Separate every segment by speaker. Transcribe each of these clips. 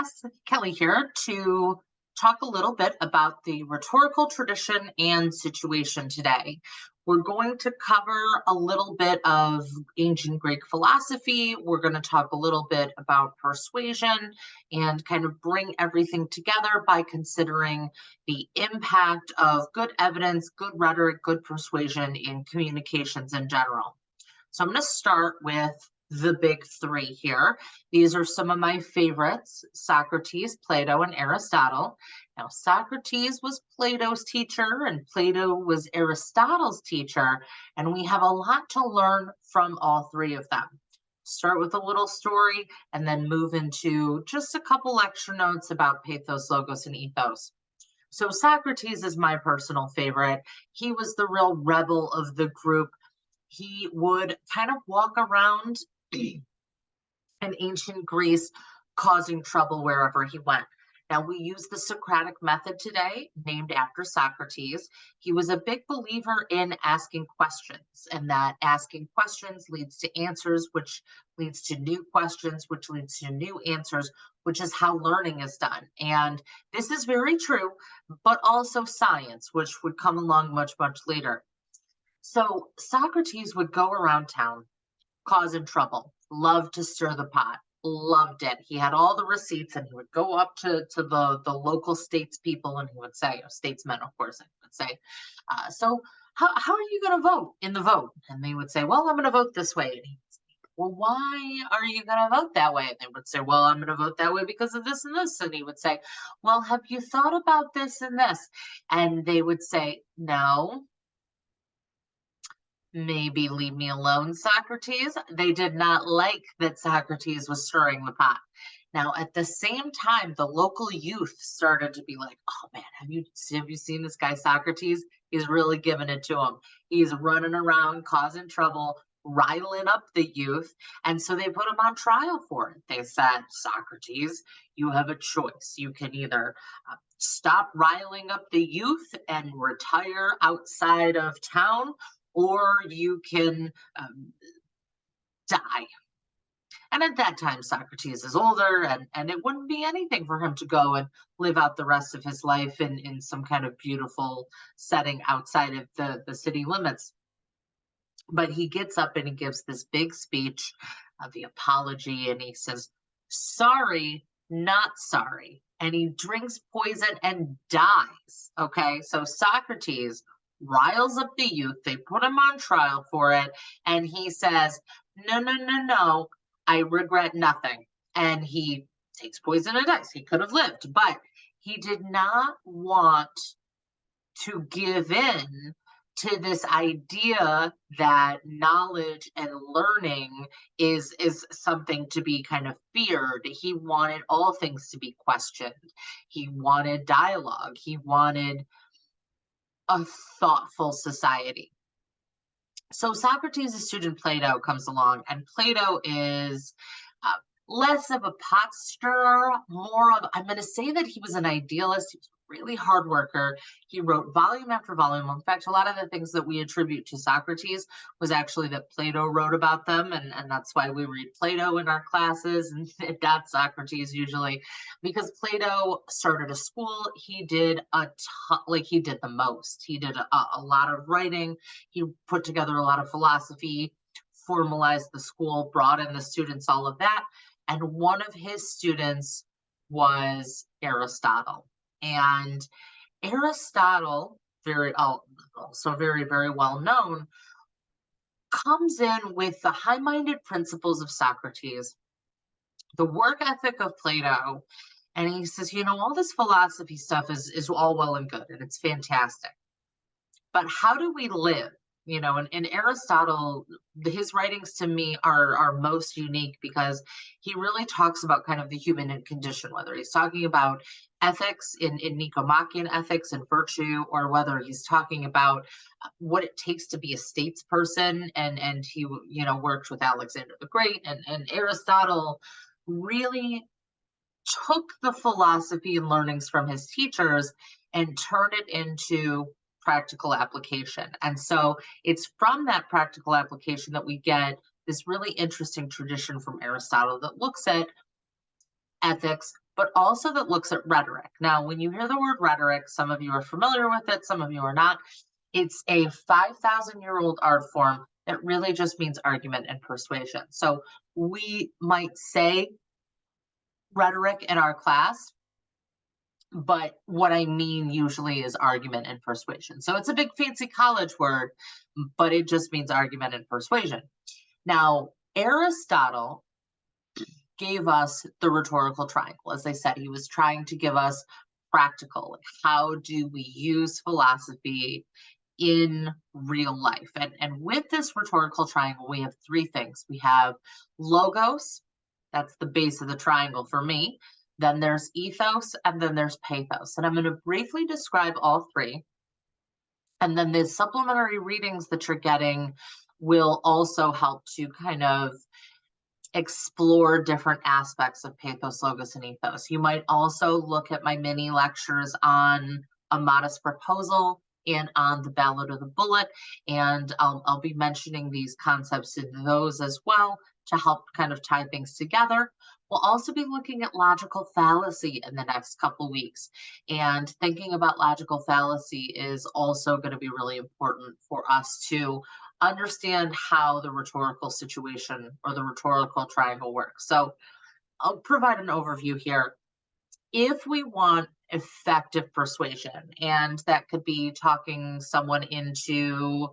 Speaker 1: class. Kelly here to talk a little bit about the rhetorical tradition and situation today. We're going to cover a little bit of ancient Greek philosophy. We're going to talk a little bit about persuasion and kind of bring everything together by considering the impact of good evidence, good rhetoric, good persuasion in communications in general. So I'm going to start with the big three here. These are some of my favorites: Socrates, Plato, and Aristotle. Now, Socrates was Plato's teacher and Plato was Aristotle's teacher, and we have a lot to learn from all three of them. Start with a little story and then move into just a couple extra notes about pathos, logos, and ethos. So Socrates is my personal favorite. He was the real rebel of the group. He would kind of walk around in ancient Greece, causing trouble wherever he went. Now, we use the Socratic method today, named after Socrates. He was a big believer in asking questions, and that asking questions leads to answers, which leads to new questions, which leads to new answers, which is how learning is done. And this is very true, but also science, which would come along much, much later. So Socrates would go around town causing trouble, loved to stir the pot, loved it. He had all the receipts, and he would go up to the local statespeople and he would say, or statesmen, of course, I would say, so how are you going to vote in the vote? And they would say, well, I'm going to vote this way. And he would say, well, why are you going to vote that way? And they would say, well, I'm going to vote that way because of this and this. And he would say, well, have you thought about this and this? And they would say, no. Maybe leave me alone, Socrates. They did not like that Socrates was stirring the pot. Now, at the same time, the local youth started to be like, oh man, have you seen this guy Socrates? He's really giving it to him. He's running around causing trouble, riling up the youth. And so they put him on trial for it. They said, Socrates, you have a choice. You can either stop riling up the youth and retire outside of town, or you can die. And at that time, Socrates is older, and it wouldn't be anything for him to go and live out the rest of his life in some kind of beautiful setting outside of the city limits. But he gets up and he gives this big speech of the apology, and he says, sorry, not sorry. And he drinks poison and dies. Okay, so Socrates riles up the youth. They put him on trial for it. And he says, no, I regret nothing. And he takes poison and dies. He could have lived, but he did not want to give in to this idea that knowledge and learning is something to be kind of feared. He wanted all things to be questioned. He wanted dialogue. He wanted a thoughtful society. So Socrates' student Plato comes along, and Plato is less of a pot stirrer, more of, I'm going to say that he was an idealist. He was a really hard worker. He wrote volume after volume. In fact, a lot of the things that we attribute to Socrates was actually that Plato wrote about them, and that's why we read Plato in our classes and not Socrates usually, because Plato started a school. He did he did the most. He did a lot of writing. He put together a lot of philosophy, formalized the school, brought in the students, all of that. And one of his students was Aristotle. And Aristotle, also very, very well known, comes in with the high-minded principles of Socrates, the work ethic of Plato, and he says, all this philosophy stuff is all well and good, and it's fantastic. But how do we live? And Aristotle, his writings to me are most unique because he really talks about kind of the human condition, whether he's talking about ethics in Nicomachean ethics and virtue, or whether he's talking about what it takes to be a statesperson. And he, worked with Alexander the Great, and Aristotle really took the philosophy and learnings from his teachers and turned it into practical application. And so it's from that practical application that we get this really interesting tradition from Aristotle that looks at ethics, but also that looks at rhetoric. Now, when you hear the word rhetoric, some of you are familiar with it, some of you are not. It's a 5,000-year-old art form that really just means argument and persuasion. So we might say rhetoric in our class, but what I mean usually is argument and persuasion. So it's a big fancy college word, but it just means argument and persuasion. Now, Aristotle gave us the rhetorical triangle. As I said, he was trying to give us practical, like how do we use philosophy in real life? And with this rhetorical triangle, we have three things. We have logos, that's the base of the triangle for me. Then there's ethos, and then there's pathos. And I'm going to briefly describe all three. And then the supplementary readings that you're getting will also help to kind of explore different aspects of pathos, logos, and ethos. You might also look at my mini lectures on A Modest Proposal and on the Ballad of the Bullet, and I'll be mentioning these concepts in those as well to help kind of tie things together. We'll also be looking at logical fallacy in the next couple weeks, and thinking about logical fallacy is also going to be really important for us to understand how the rhetorical situation or the rhetorical triangle works. So I'll provide an overview here. If we want effective persuasion, and that could be talking someone into,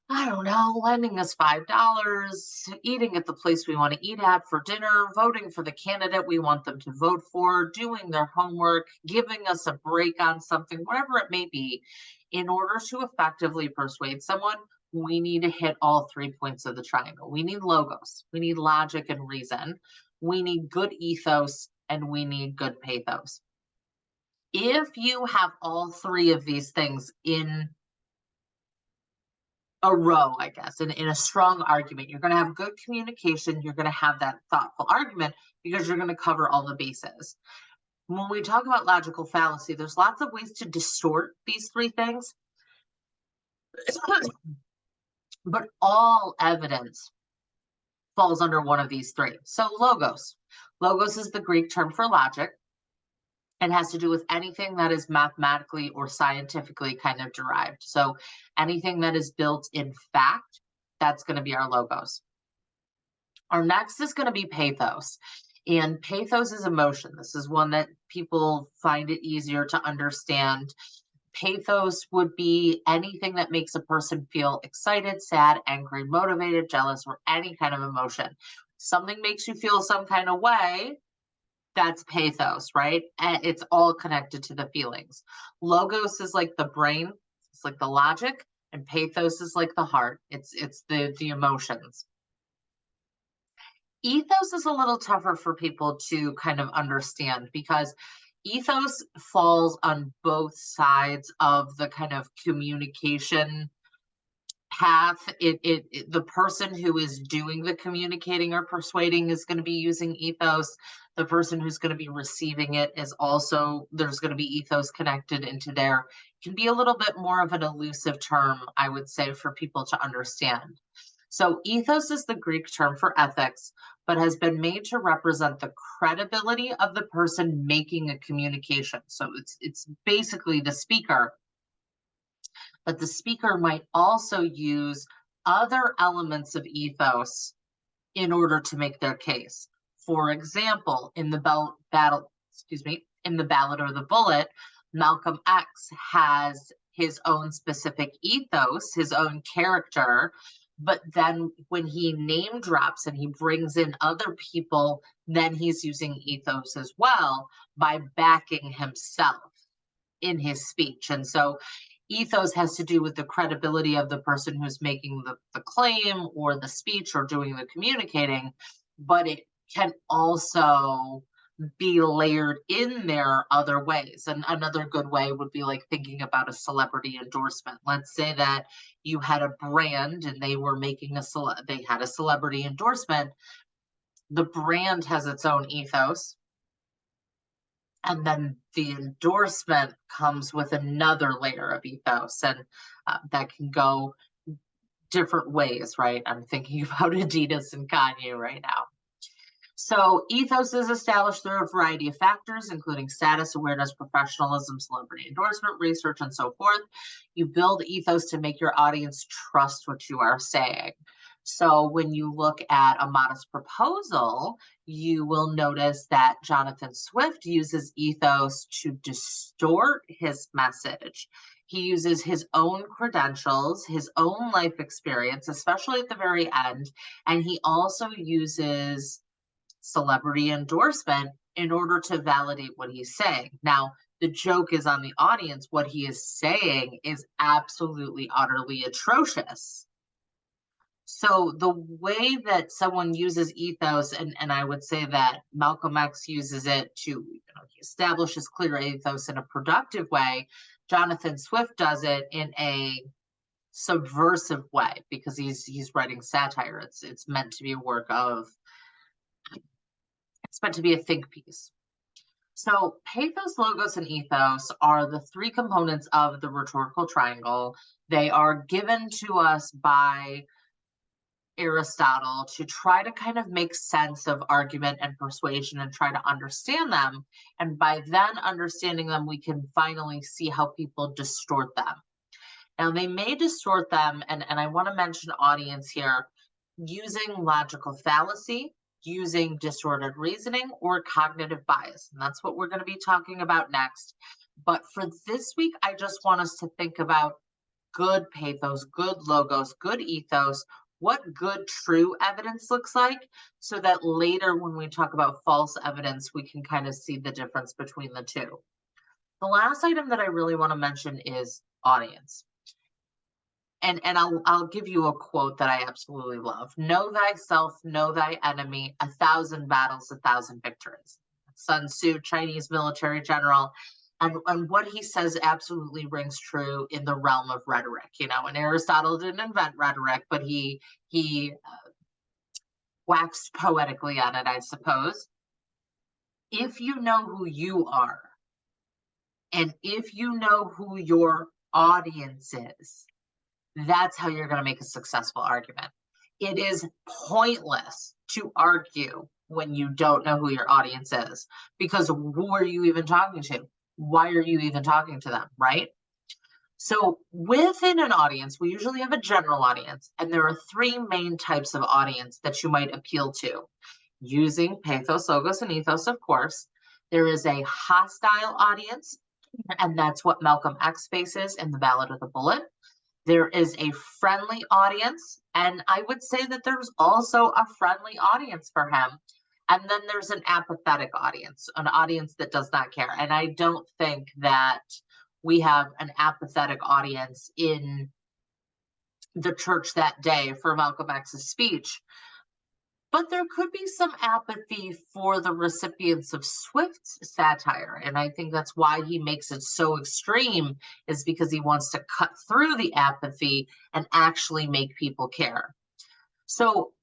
Speaker 1: I don't know, lending us $5, eating at the place we want to eat at for dinner, voting for the candidate we want them to vote for, doing their homework, giving us a break on something, whatever it may be, in order to effectively persuade someone, we need to hit all 3 points of the triangle. We need logos, we need logic and reason, we need good ethos, and we need good pathos. If you have all three of these things in a row, I guess, in a strong argument, you're going to have good communication, you're going to have that thoughtful argument because you're going to cover all the bases. When we talk about logical fallacy, there's lots of ways to distort these three things, but all evidence falls under one of these three. So logos. Logos is the Greek term for logic and has to do with anything that is mathematically or scientifically kind of derived. So anything that is built in fact, that's going to be our logos. Our next is going to be pathos. And pathos is emotion. This is one that people find it easier to understand. Pathos would be anything that makes a person feel excited, sad, angry, motivated, jealous, or any kind of emotion. Something makes you feel some kind of way, that's pathos, right? And it's all connected to the feelings. Logos is like the brain, it's like the logic, and pathos is like the heart. It's the emotions. Ethos is a little tougher for people to kind of understand because ethos falls on both sides of the kind of communication path. The person who is doing the communicating or persuading is going to be using ethos. The person who's going to be receiving it is also, there's going to be ethos connected into there. It can be a little bit more of an elusive term, I would say, for people to understand. So ethos is the Greek term for ethics, but has been made to represent the credibility of the person making a communication. So it's basically the speaker, but the speaker might also use other elements of ethos in order to make their case. For example, in the in the Ballad or the Bullet, Malcolm X has his own specific ethos, his own character, but then when he name drops and he brings in other people, then he's using ethos as well by backing himself in his speech. And so ethos has to do with the credibility of the person who's making the claim or the speech or doing the communicating, but it can also be layered in there other ways. And another good way would be like thinking about a celebrity endorsement. Let's say that you had a brand and they were making they had a celebrity endorsement. The brand has its own ethos, and then the endorsement comes with another layer of ethos, and that can go different ways, right? I'm thinking about Adidas and Kanye right now. So, ethos is established through a variety of factors, including status, awareness, professionalism, celebrity endorsement, research, and so forth. You build ethos to make your audience trust what you are saying. So, when you look at A Modest Proposal, you will notice that Jonathan Swift uses ethos to distort his message. He uses his own credentials, his own life experience, especially at the very end, and he also uses celebrity endorsement in order to validate what he's saying. Now, the joke is on the audience. What he is saying is absolutely, utterly atrocious. So the way that someone uses ethos, and I would say that Malcolm X uses it to, he establishes clear ethos in a productive way. Jonathan Swift does it in a subversive way because he's writing satire. It's meant to be a work of it's meant to be a think piece. So, pathos, logos, and ethos are the three components of the rhetorical triangle. They are given to us by Aristotle to try to kind of make sense of argument and persuasion and try to understand them. And by then understanding them, we can finally see how people distort them. Now, they may distort them, and I want to mention audience here, using logical fallacy, using distorted reasoning, or cognitive bias. And that's what we're going to be talking about next. But for this week, I just want us to think about good pathos, good logos, good ethos, what good true evidence looks like, so that later when we talk about false evidence, we can kind of see the difference between the two. The last item that I really want to mention is audience. And I'll give you a quote that I absolutely love. Know thyself, know thy enemy, 1,000 battles, 1,000 victories. Sun Tzu, Chinese military general. And what he says absolutely rings true in the realm of rhetoric. And Aristotle didn't invent rhetoric, but he waxed poetically on it, I suppose. If you know who you are, and if you know who your audience is, that's how you're going to make a successful argument. It is pointless to argue when you don't know who your audience is, because who are you even talking to? Why are you even talking to them, right? So within an audience, we usually have a general audience, and there are three main types of audience that you might appeal to. Using pathos, logos, and ethos, of course. There is a hostile audience, and that's what Malcolm X faces in The Ballad of the Bullet. There is a friendly audience, and I would say that there's also a friendly audience for him. And then there's an apathetic audience, an audience that does not care. And I don't think that we have an apathetic audience in the church that day for Malcolm X's speech. But there could be some apathy for the recipients of Swift's satire. And I think that's why he makes it so extreme, is because he wants to cut through the apathy and actually make people care. So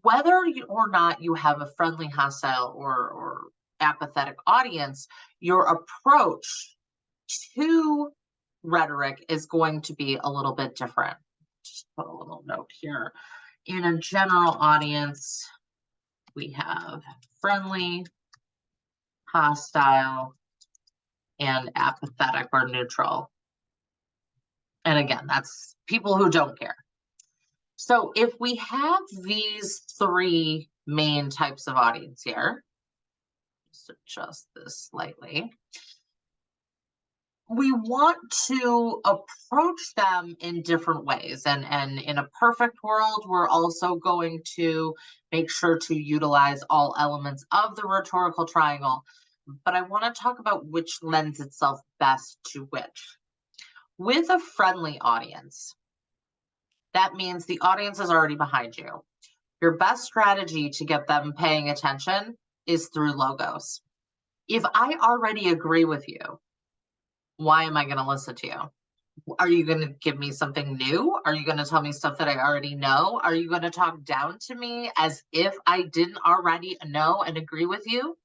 Speaker 1: whether or not you have a friendly, hostile, or apathetic audience, your approach to rhetoric is going to be a little bit different. Just put a little note here. In a general audience, we have friendly, hostile, and apathetic or neutral. And again, that's people who don't care. So if we have these three main types of audience here, just adjust this slightly, we want to approach them in different ways. And in a perfect world, we're also going to make sure to utilize all elements of the rhetorical triangle. But I want to talk about which lends itself best to which. With a friendly audience, that means the audience is already behind you. Your best strategy to get them paying attention is through logos. If I already agree with you, why am I going to listen to you? Are you going to give me something new? Are you going to tell me stuff that I already know? Are you going to talk down to me as if I didn't already know and agree with you?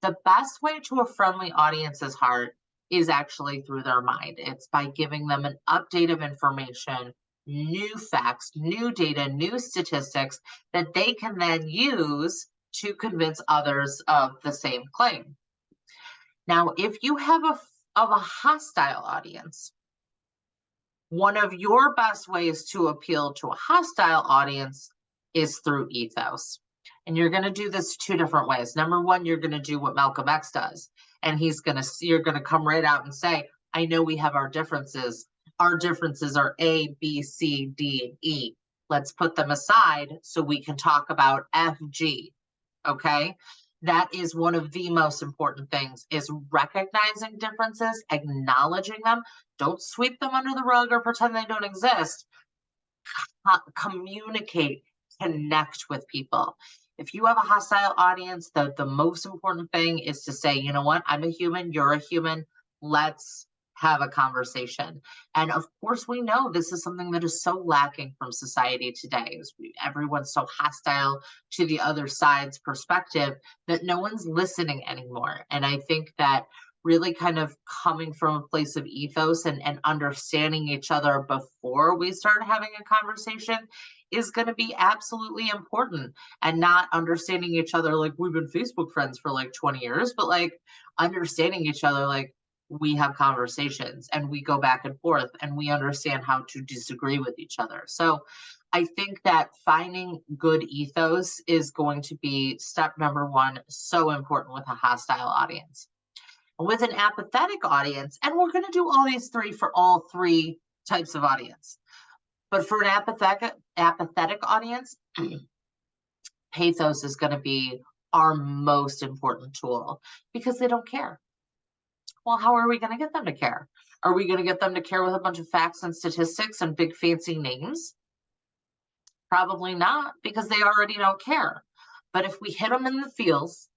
Speaker 1: The best way to a friendly audience's heart is actually through their mind. It's by giving them an update of information, new facts, new data, new statistics that they can then use to convince others of the same claim. Now, if you have a hostile audience, one of your best ways to appeal to a hostile audience is through ethos. And you're going to do this two different ways. Number one, you're going to do what Malcolm X does. And you're going to come right out and say, I know we have our differences. Our differences are A, B, C, D, and E. Let's put them aside so we can talk about F, G. Okay. That is one of the most important things, is recognizing differences, acknowledging them. Don't sweep them under the rug or pretend they don't exist. Communicate, connect with people. If you have a hostile audience, the most important thing is to say, you know what, I'm a human, you're a human, let's have a conversation. And of course, we know this is something that is so lacking from society today. Everyone's so hostile to the other side's perspective that no one's listening anymore. And I think that really kind of coming from a place of ethos and understanding each other before we start having a conversation is going to be absolutely important. And not understanding each other like we've been Facebook friends for like 20 years, but like understanding each other like we have conversations and we go back and forth and we understand how to disagree with each other. So I think that finding good ethos is going to be step number one, so important with a hostile audience. With an apathetic audience, and we're going to do all these three for all three types of audience. But for an apathetic audience, pathos is going to be our most important tool because they don't care. Well, how are we going to get them to care? Are we going to get them to care with a bunch of facts and statistics and big fancy names? Probably not, because they already don't care. But if we hit them in the feels,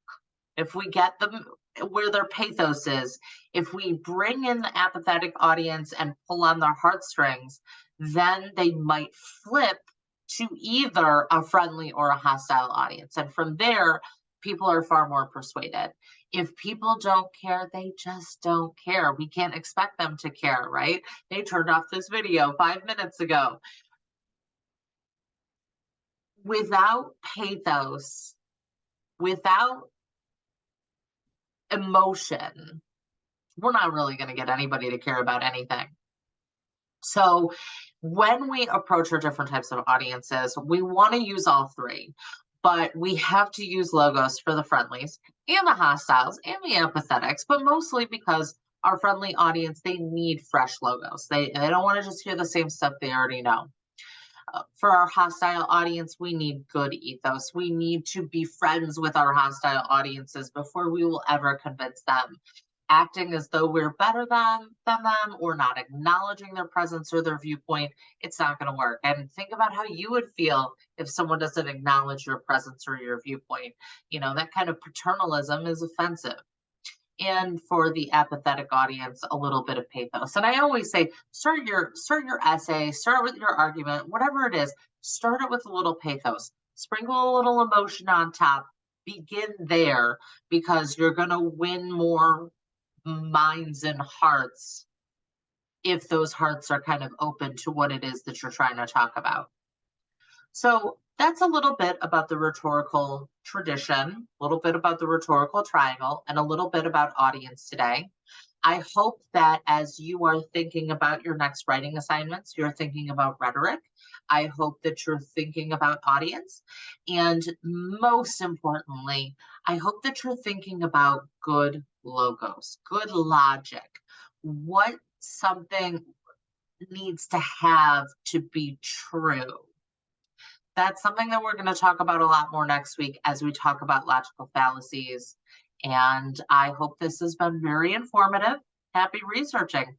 Speaker 1: if we get them where their pathos is, if we bring in the apathetic audience and pull on their heartstrings, then they might flip to either a friendly or a hostile audience. And from there, people are far more persuaded. If people don't care, they just don't care. We can't expect them to care, right? They turned off this video 5 minutes ago. Without pathos, without emotion, we're not really going to get anybody to care about anything. So when we approach our different types of audiences, we want to use all three, but we have to use logos for the friendlies and the hostiles and the empathetics, but mostly because our friendly audience, they need fresh logos. They don't want to just hear the same stuff they already know. For our hostile audience, we need good ethos. We need to be friends with our hostile audiences before we will ever convince them. Acting as though we're better than them or not acknowledging their presence or their viewpoint, it's not going to work. And think about how you would feel if someone doesn't acknowledge your presence or your viewpoint. You know, that kind of paternalism is offensive. And for the apathetic audience, a little bit of pathos. And I always say, start your essay, start with your argument, whatever it is, start it with a little pathos, sprinkle a little emotion on top, begin there, because you're going to win more minds and hearts if those hearts are kind of open to what it is that you're trying to talk about. So that's a little bit about the rhetorical tradition, a little bit about the rhetorical triangle, and a little bit about audience today. I hope that as you are thinking about your next writing assignments, you're thinking about rhetoric. I hope that you're thinking about audience. And most importantly, I hope that you're thinking about good logos, good logic, what something needs to have to be true. That's something that we're going to talk about a lot more next week as we talk about logical fallacies. And I hope this has been very informative. Happy researching.